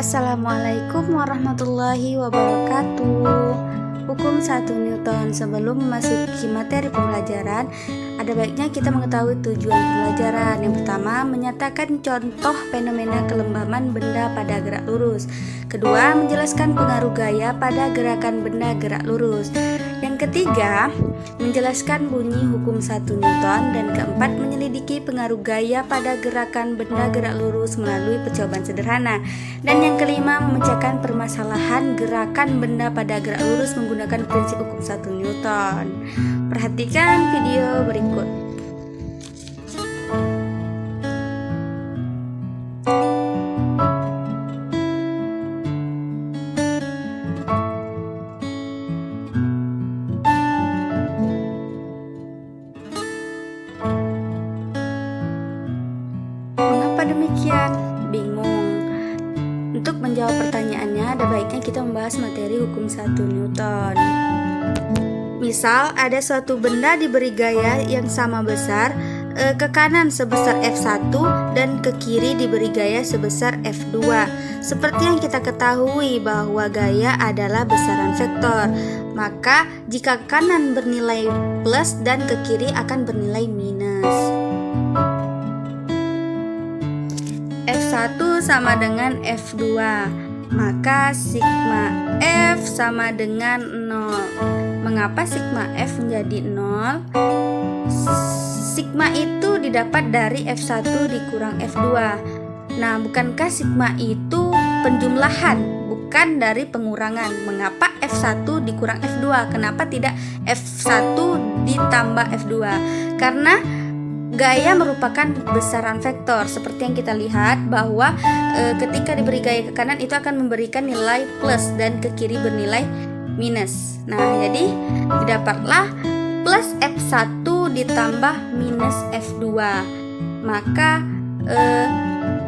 Assalamualaikum warahmatullahi wabarakatuh. Hukum 1 Newton. Sebelum memasuki materi pembelajaran, ada baiknya kita mengetahui tujuan pembelajaran. Yang pertama, menyatakan contoh fenomena kelembaman benda pada gerak lurus. Kedua, menjelaskan pengaruh gaya pada gerakan benda gerak lurus. Yang ketiga, menjelaskan bunyi hukum 1 Newton. Dan keempat, menyelidiki pengaruh gaya pada gerakan benda gerak lurus melalui percobaan sederhana. Dan yang kelima, memecahkan permasalahan gerakan benda pada gerak lurus menggunakan prinsip hukum 1 Newton. Perhatikan video berikut. Mengapa demikian? Bingung? Untuk menjawab pertanyaannya, ada baiknya kita membahas materi hukum 1 Newton. Misal, ada suatu benda diberi gaya yang sama besar, ke kanan sebesar F1 dan ke kiri diberi gaya sebesar F2. Seperti yang kita ketahui bahwa gaya adalah besaran vektor, maka jika kanan bernilai plus dan ke kiri akan bernilai minus. F1 sama dengan F2, maka sigma F sama dengan 0. Mengapa sigma F menjadi 0? Sigma itu didapat dari F1 dikurang F2. Nah, bukankah sigma itu penjumlahan, bukan dari pengurangan? Mengapa F1 dikurang F2? Kenapa tidak F1 ditambah F2? Karena gaya merupakan besaran vektor. Seperti yang kita lihat bahwa ketika diberi gaya ke kanan itu akan memberikan nilai plus dan ke kiri bernilai minus. Nah, jadi didapatlah plus F1 ditambah minus F2. Maka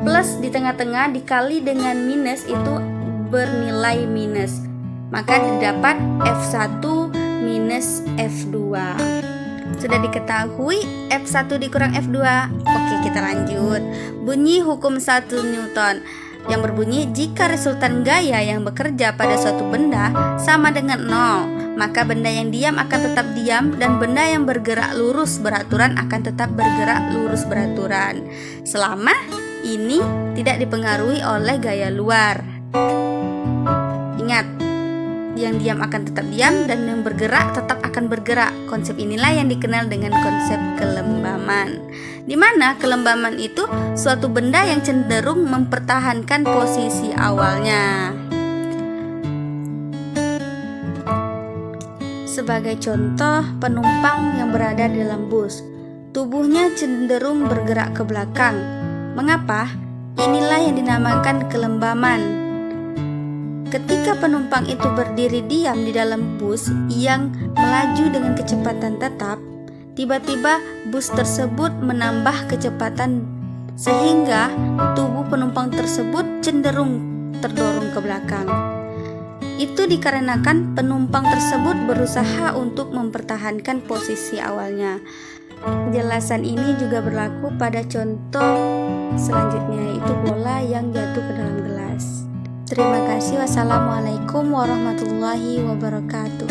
plus di tengah-tengah dikali dengan minus itu bernilai minus. Maka didapat F1 minus F2. Sudah diketahui F1 dikurang F2. Oke, kita lanjut. Bunyi hukum 1 Newton yang berbunyi, jika resultan gaya yang bekerja pada suatu benda sama dengan 0, maka benda yang diam akan tetap diam dan benda yang bergerak lurus beraturan akan tetap bergerak lurus beraturan, selama ini tidak dipengaruhi oleh gaya luar. Ingat, yang diam akan tetap diam dan yang bergerak tetap akan bergerak. Konsep inilah yang dikenal dengan konsep kelembaman, di mana kelembaman itu suatu benda yang cenderung mempertahankan posisi awalnya. Sebagai contoh, penumpang yang berada di dalam bus, tubuhnya cenderung bergerak ke belakang. Mengapa? Inilah yang dinamakan kelembaman. Ketika penumpang itu berdiri diam di dalam bus yang melaju dengan kecepatan tetap, tiba-tiba bus tersebut menambah kecepatan sehingga tubuh penumpang tersebut cenderung terdorong ke belakang. Itu dikarenakan penumpang tersebut berusaha untuk mempertahankan posisi awalnya. Penjelasan ini juga berlaku pada contoh selanjutnya, yaitu bola yang jatuh ke dalam gelas. Terima kasih. Wassalamualaikum warahmatullahi wabarakatuh.